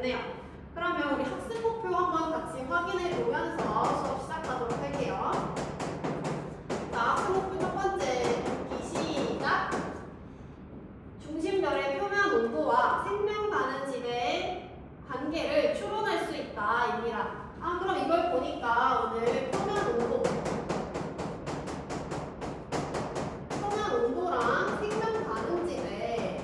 됐네요. 그러면 우리 학습 목표 한번 같이 확인해 보면서 수업 시작하도록 할게요. 자, 학습 목표 첫 번째 듣기 시작. 중심별의 표면 온도와 생명 가는 지대의 관계를 추론할 수 있다입니다. 그럼 이걸 보니까 오늘 표면 온도랑 생명 가는 지대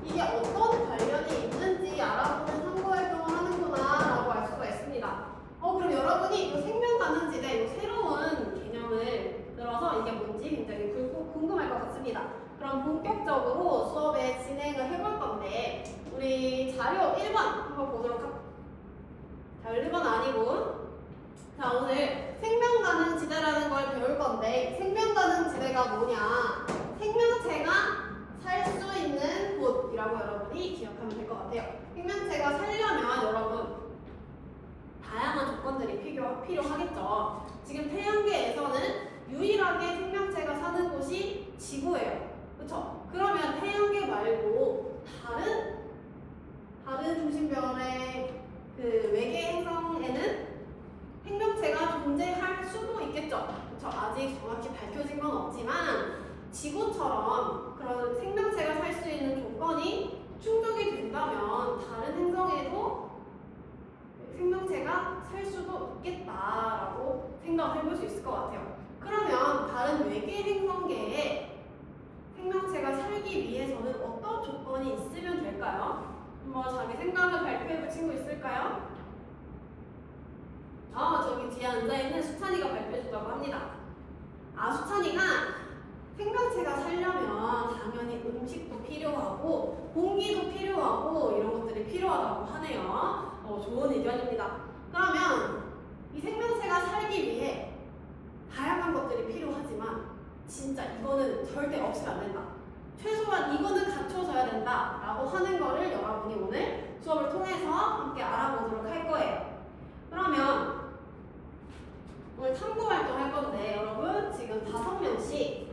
이게 어떤 관련이 있는지 알아보는 탐구 활동을 하는구나라고 알 수가 있습니다. 그럼 여러분이 이 생명 가는 지대 이 새로운 개념을 들어서 이게 뭔지 굉장히 궁금할 것 같습니다. 그럼 본격적으로 수업에 진행을 해볼 건데 우리 자료 1번 한번 보도록 할게요. 자, 1번 아니고 자, 오늘 생명 가는 지대라는 걸 배울 건데 생명 가는 지대가 뭐냐? 생명체가 살 수 있는 곳이라고 여러분이 기억하면 될 것 같아요. 생명체가 살려면 여러분 다양한 조건들이 필요하겠죠. 지금 태양계에서는 유일하게 생명체가 사는 곳이 지구예요. 그렇죠? 그러면 태양계 말고 다른 중심별의 그 외계 행성에는 생명체가 존재할 수도 있겠죠. 그렇죠? 아직 정확히 밝혀진 건 없지만 지구처럼 그런 생명체가 살 수 있는 조건이 충족이 된다면 다른 행성에도 생명체가 살 수도 있겠다라고 생각을 해볼 수 있을 것 같아요. 그러면 다른 외계 행성계에 생명체가 살기 위해서는 어떤 조건이 있으면 될까요? 한번 자기 생각을 발표해볼 친구 있을까요? 저기 뒤에 앉아있는 수찬이가 발표해준다고 합니다. 수찬이가 생명체가 살려면 당연히 음식도 필요하고 공기도 필요하고 이런 것들이 필요하다고 하네요. 좋은 의견입니다. 그러면 이 생명체가 살기 위해 다양한 것들이 필요하지만 진짜 이거는 절대 없으면 안 된다. 최소한 이거는 갖춰져야 된다라고 하는 거를 여러분이 오늘 수업을 통해서 함께 알아보도록 할 거예요. 그러면 오늘 탐구 활동 할 건데 여러분 지금 5명씩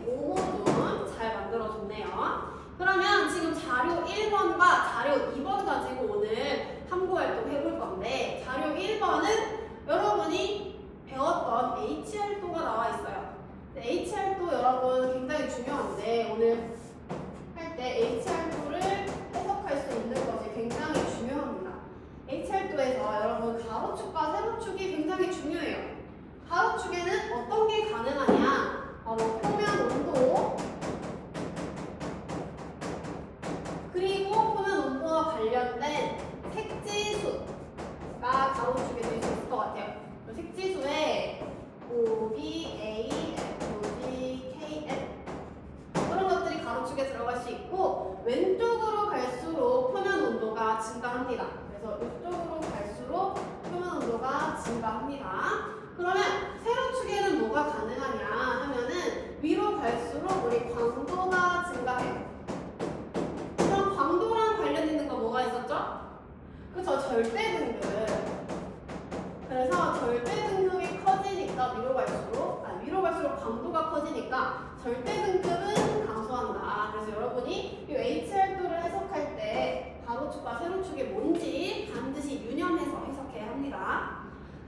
5모듐 잘 만들어줬네요. 그러면 지금 자료 1번과 자료 2번 가지고 오늘 탐구 활동 해볼 건데 자료 1번은 여러분이 배웠던 HR도가 나와 있어요. HR도 여러분 굉장히 중요한데 오늘 할 때 HR도를 해석할 수 있는 것이 굉장히 중요합니다. HR도에서 여러분 가로축과 세로축이 굉장히 중요해요. 가로축에는 어떤 게 가능하냐? 표면 온도 그리고 표면 온도와 관련된 색지수가 가로축에 될 수 있을 것 같아요. 색지수에 O, B, A, F, G, K, F 그런 것들이 가로축에 들어갈 수 있고 왼쪽으로 갈수록 표면 온도가 증가합니다. 그래서 이쪽으로 갈수록 표면 온도가 증가합니다. 그러면 세로축에는 뭐가 가능하냐 하면은 위로 갈수록 우리 광도가 증가해요. 그럼 광도랑 관련 있는 거 뭐가 있었죠? 그쵸, 절대등급. 그래서 절대등급이 커지니까 위로 갈수록 광도가 커지니까 절대등급은 감소한다. 그래서 여러분이 이 HR도를 해석할 때 가로축과 세로축이 뭔지 반드시 유념해서 해석해야 합니다.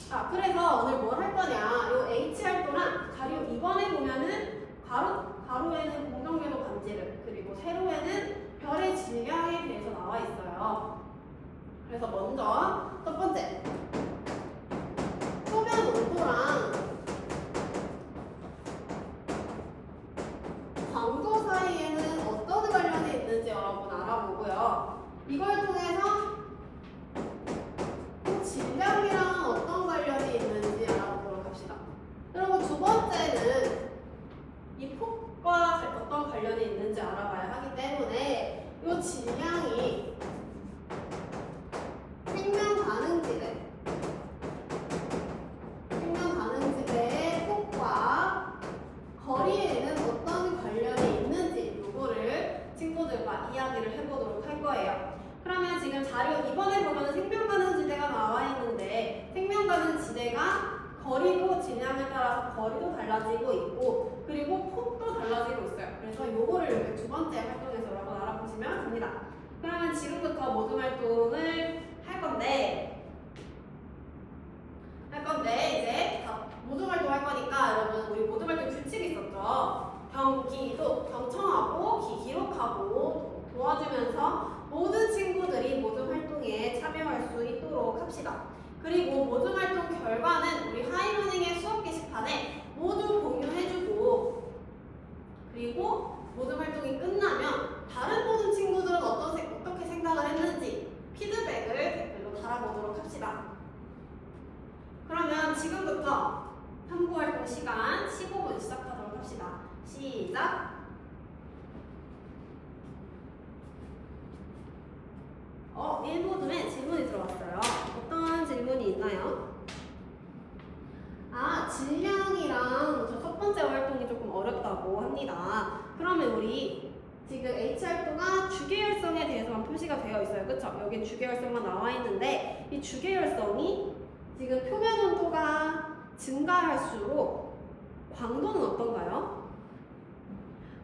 자, 그래서 오늘 뭘 할 거냐? 이 HR도랑 자료 2번에 보면은 가로에는 공정궤도 반지름 그리고 세로에는 별의 질량에 대해서 나와 있어요. 그래서 먼저 첫 번째 표면 온도랑 광도 사이에는 어떤 관련이 있는지 여러분 알아보고요. 이걸 통해서 질량이랑 어떤 관련이 있는지 알아보도록 합시다. 그리고 두 번째는 이 폭과 어떤 관련이 있는지 알아봐야 하기 때문에 이 질량이 생명 가는 지대의 폭과 거리에는 어떤 관련이 있는지 이거를 친구들과 이야기를 해보도록 할 거예요. 그러면 지금 자료 2번에 보면 생명 가는 지대가 나와 있는데 생명 가는 지대가 거리도 질량에 따라서 거리도 달라지고 있고 그리고 폭도 달라지고 있어요. 그래서 요거를 이렇게 두 번째 활동에서 여러분 알아보시면 지금부터 모둠 활동을 할 건데 이제 모둠 활동 할 거니까 여러분 우리 모둠 활동 규칙이 있었죠. 경청하고 기록하고 도와주면서 모든 친구들이 모둠 활동에 참여할 수 있도록 합시다. 그리고 모둠 활동 결과는 우리 하이러닝의 수업 게시판에 모두 공유해주고, 그리고 모둠 활동이 끝나면 다른 모든 친구들은 어떻게 생각을 했는지 피드백을 댓글로 달아보도록 합시다. 그러면 지금부터 탐구 활동 시간 15분 시작하도록 합시다. 시작! 일모둠에 질문이 들어왔어요. 어떤 질문이 있나요? 질량이랑 저 첫 번째 활동이 조금 어렵다고 합니다. 그러면 우리 지금 H활동과 주계열성에 대해서만 표시가 되어 있어요. 그쵸? 여기 주계열성만 나와 있는데 이 주계열성이 지금 표면 온도가 증가할수록 광도는 어떤가요?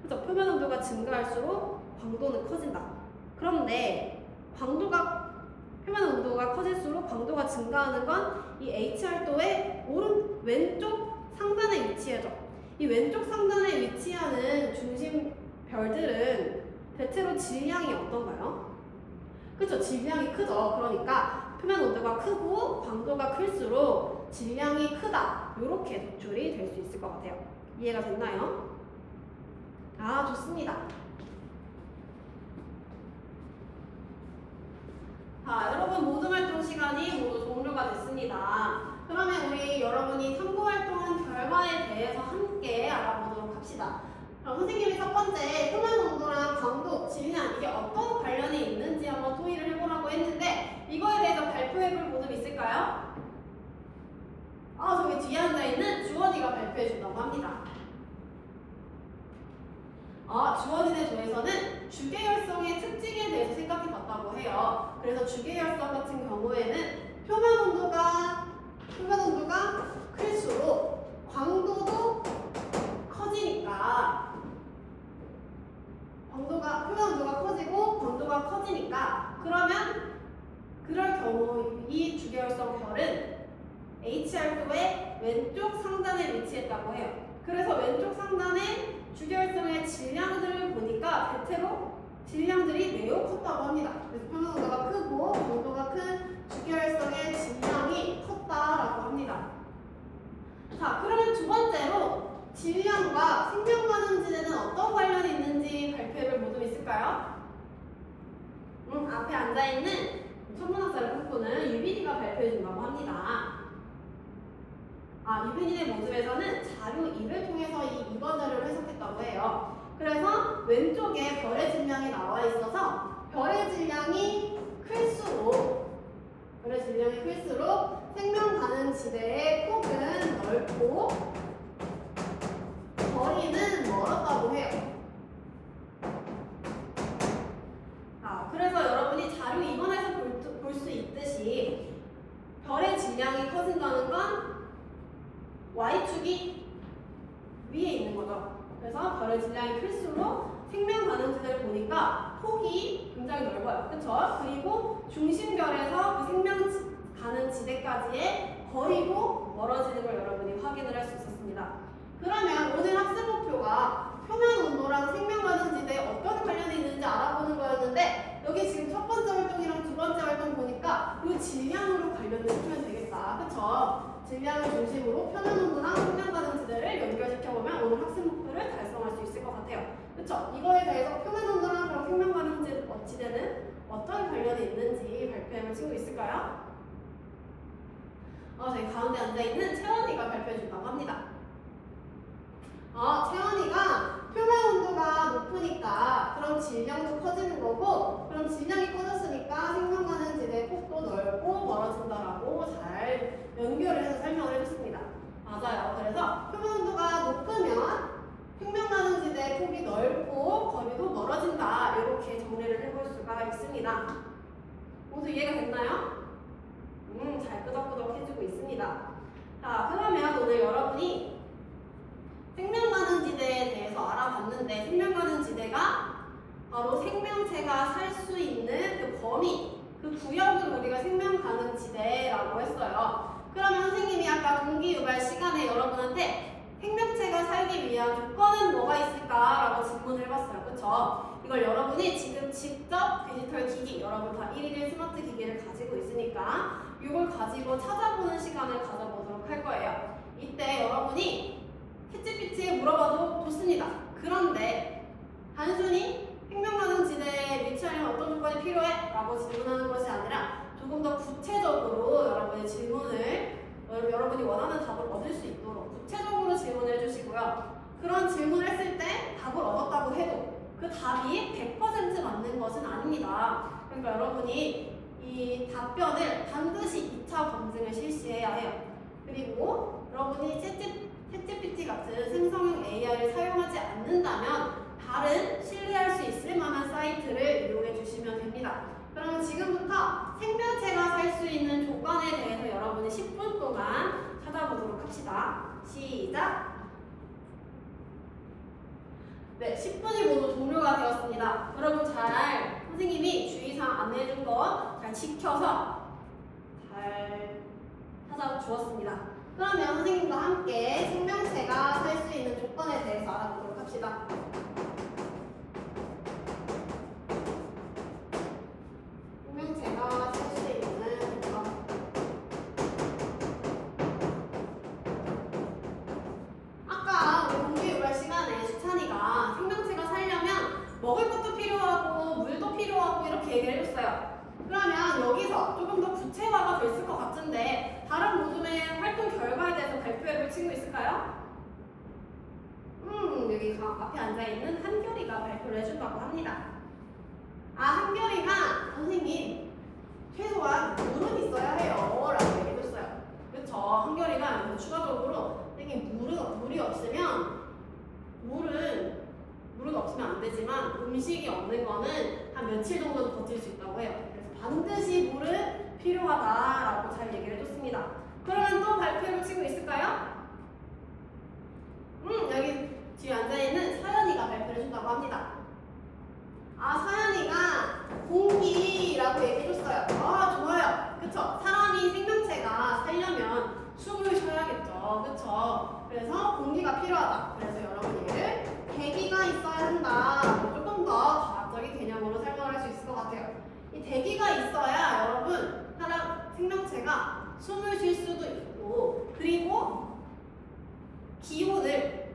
그쵸? 표면 온도가 증가할수록 광도는 커진다. 그런데 표면 온도가 커질수록 광도가 증가하는 건 이 H활도의 왼쪽 상단에 위치하죠. 이 왼쪽 상단에 위치하는 중심 별들은 대체로 질량이 어떤가요? 그쵸? 질량이 크죠. 그러니까 표면 온도가 크고 광도가 클수록 질량이 크다. 이렇게 도출이 될 수 있을 것 같아요. 이해가 됐나요? 좋습니다. 여러분 모둠 활동 시간이 모두 종료가 됐습니다. 그러면 우리 여러분이 탐구 활동한 결과에 대해서 함께 알아보도록 합시다. 그럼 선생님이 첫 번째 표면 온도랑 광도, 질량 이게 어떤 관련이 있는지 한번 토의를 해보라고 했는데 이거에 대해서 발표해볼 모둠 있을까요? 저기 뒤에 앉아있는 주원이가 발표해준다고 합니다. 주원이네 조에서는 주계열성의 특징에 대해서 생각해봤다고 해요. 그래서 주계열성 같은 경우에는 표면 온도가 클수록 광도도 커지니까 표면 온도가 커지고 광도가 커지니까 그럴 경우 이 주계열성 별은 H활도의 왼쪽 상단에 위치했다고 해요. 그래서 왼쪽 상단에 주계열성의 질량들을 보니까 대체로 질량들이 매우 컸다고 합니다. 그래서 표면 온도가 크고 광도가 큰 주계열성의 질량이 컸다라고 합니다. 그러면 두 번째로 질량과 생명 가능지대는 어떤 관련이 있는지 발표해볼 모둠 있을까요? 앞에 앉아있는 천문학자를 꿈꾸는 유빈이가 발표해준다고 합니다. 유빈이네 모둠에서는 자료 2를 통해서 이 2번 자료를 해석했다고 해요. 그래서 왼쪽에 별의 질량이 나와 있어서 별의 질량이 클수록 생명 가능 지대의 폭은 넓고 거리는 멀었다고 해요. 그래서 여러분이 자료 2번에서 볼 수 있듯이 별의 질량이 커진다는 건 Y축이 위에 있는 거죠. 그래서 별의 질량이 클수록 생명 가능지대를 보니까 폭이 굉장히 넓어요. 그쵸? 그리고 중심별에서 그 생명 가능지대까지의 거리도 멀어지는 걸 여러분이 확인을 할 수 있었습니다. 그러면 오늘 학습 목표가 표면 온도랑 생명 가능지대에 어떤 관련이 있는지 알아보는 거였는데 여기 지금 첫 번째 활동이랑 두 번째 활동 보니까 이 질량으로 관련을 시키면 되겠다. 그쵸? 질량을 중심으로 표면 온도랑 생명 가능지대를 연결시켜보면 오늘 학습 목표를 달성할 수 있을 것 같아요. 그쵸? 이거에 대해서 표면 온도랑 그럼 생명 가능지대는 어떤 관련이 있는지 발표해볼 친구 있을까요? 저희 가운데 앉아있는 채원이가 발표해준다고 합니다. 채원이가 표면 온도가 높으니까 그럼 질량도 커지는 거고 그럼 질량이 커졌으니까 생명 가능지대의 폭도 넓고 멀어진다라고 잘 연결을 해서 설명을 해줬습니다. 맞아요. 그래서 표면 온도가 높으면 생명 가능지대의 폭이 넓고 거리도 멀어진다. 이렇게 정리를 해볼 수가 있습니다. 모두 이해가 됐나요? 잘 끄덕끄덕 해주고 있습니다. 그러면 오늘 여러분이 생명 가능지대에 대해서 알아봤는데 생명 가능지대가 바로 생명체가 살 수 있는 그 범위, 그 구역을 우리가 생명 가능지대라고 했어요. 그러면 선생님이 아까 동기 유발 시간에 여러분한테 생명체가 살기 위한 조건은 뭐가 있을까라고 질문을 해봤어요. 그쵸? 이걸 여러분이 지금 직접 디지털 기기, 여러분 다 111 스마트 기기를 가지고 있으니까 이걸 가지고 찾아보는 시간을 가져보도록 할 거예요. 이때 여러분이 챗GPT에 물어봐도 좋습니다. 그런데 단순히 생명 가능지대에 위치하려면 어떤 조건이 필요해? 라고 질문하는 것이 아니라 조금 더 구체적으로 여러분의 질문을 여러분이 원하는 답을 얻을 수 있도록 구체적으로 질문을 해주시고요. 그런 질문을 했을 때 답을 얻었다고 해도 그 답이 100% 맞는 것은 아닙니다. 그러니까 여러분이 이 답변을 반드시 2차 검증을 실시해야 해요. 그리고 여러분이 챗GPT 같은 생성형 AI를 사용하지 않는다면 다른 신뢰할 수 있을 만한 사이트를 이용해 주시면 됩니다. 그러면 지금부터 생명체가 살 수 있는 조건에 대해서 여러분이 10분 동안 찾아보도록 합시다. 시작! 네, 10분이 모두 종료가 되었습니다. 여러분 잘 선생님이 주의사항 안내해준 거 잘 지켜서 잘 찾아주었습니다. 그러면 선생님과 함께 생명체가 살 수 있는 조건에 대해서 알아보도록 합시다. 생명체가 살 수 있는 조건. 아까 우리 공기 유발 시간에 수찬이가 생명체가 살려면 먹을 것도 필요하고 물도 필요하고 이렇게 얘기를 해줬어요. 그러면 여기서 조금 더 구체화가 됐을 것 같은데 다른 모둠의 활동 결과에 대해서 발표해 볼 친구 있을까요? 여기 앞에 앉아있는 한결이가 발표를 해준다고 합니다. 아, 한결이가 선생님 최소한 물은 있어야 해요 라고 얘기해줬어요. 그쵸? 한결이가 추가적으로 선생님 물이 없으면 물은 없으면 안 되지만 음식이 없는 거는 한 며칠 정도는 버틸 수 있다고 해요. 그래서 반드시 물은 필요하다라고 잘 얘기를 해줬습니다. 그러면 또 발표해볼 친구 있을까요? 여기 뒤에 앉아있는 서연이가 발표를 해준다고 합니다. 아, 서연이가 공기라고 얘기해줬어요. 아, 좋아요. 그쵸? 사람이 생명체가 살려면 숨을 쉬어야겠죠. 그쵸? 그래서 공기가 필요하다. 그래서 여러분 얘를 대기가 있어야 한다. 조금 더 과학적인 개념으로 설명을 할 수 있을 것 같아요. 이 대기가 있어야 여러분 생명체가 숨을 쉴 수도 있고 그리고 기온을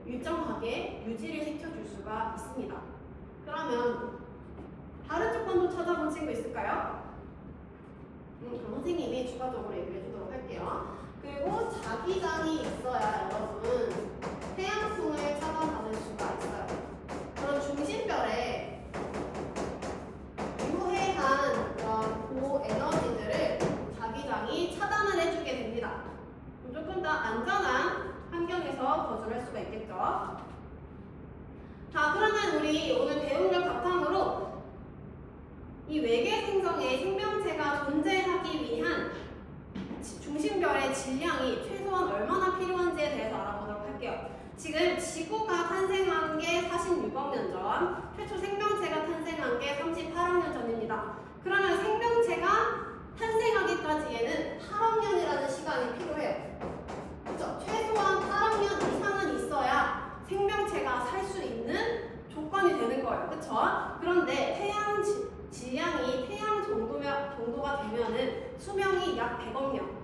일정하게 유지를 시켜줄 수가 있습니다. 그러면 다른 조건도 찾아본 친구 있을까요? 그럼 선생님이 추가적으로 얘기를 해주도록 할게요. 그리고 자기장이 있어야 여러분 태양풍을 차단받을 수가 있어요. 그런 중심별에 유해한 그런 고에너지들을 자기장이 차단을 해주게 됩니다. 조금 더 안전한 환경에서 거주를 할 수가 있겠죠. 자, 그러면 우리 오늘 배운 걸 바탕으로 이 외계 행성에 생명체가 존재하기 위한 중심별의 질량이 최소한 얼마나 필요한지에 대해서 알아보도록 할게요. 지금 지구가 탄생한 게 46억 년 전, 최초 생명체가 탄생한 게 38억 년 전입니다. 그러면 생명체가 탄생하기까지에는 8억 년이라는 시간이 필요해요. 그렇죠? 최소한 8억 년 이상은 있어야 생명체가 살 수 있는 조건이 되는 거예요. 그렇죠? 그런데 태양 질량이 태양 정도가 되면은 수명이 약 100억 년.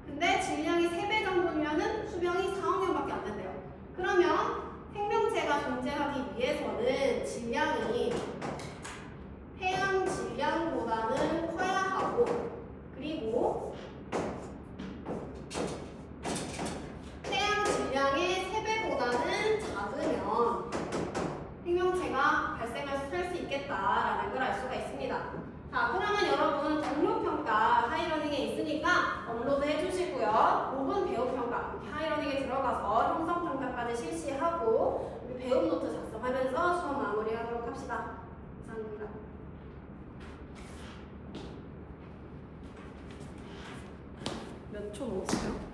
근데 질량이 3배 정도면은 수명이 4억 년밖에 안 된대요. 그러면 생명체가 존재하기 위해서는 질량이 태양 질량보다는 커야 하고 그리고 태양 질량의 3배보다는 작으면 생명체가 살 수 있겠다라는 걸 알 수가 있습니다. 자, 그러면 여러분 동료평가 하이러닝에 있으니까 업로드 해주시고요. 5분 배우평가 하이러닝에 들어가서 형성평가까지 실시하고 우리 배움 노트 작성하면서 수업 마무리하도록 합시다. 감사합니다. 몇 초 먹었어요?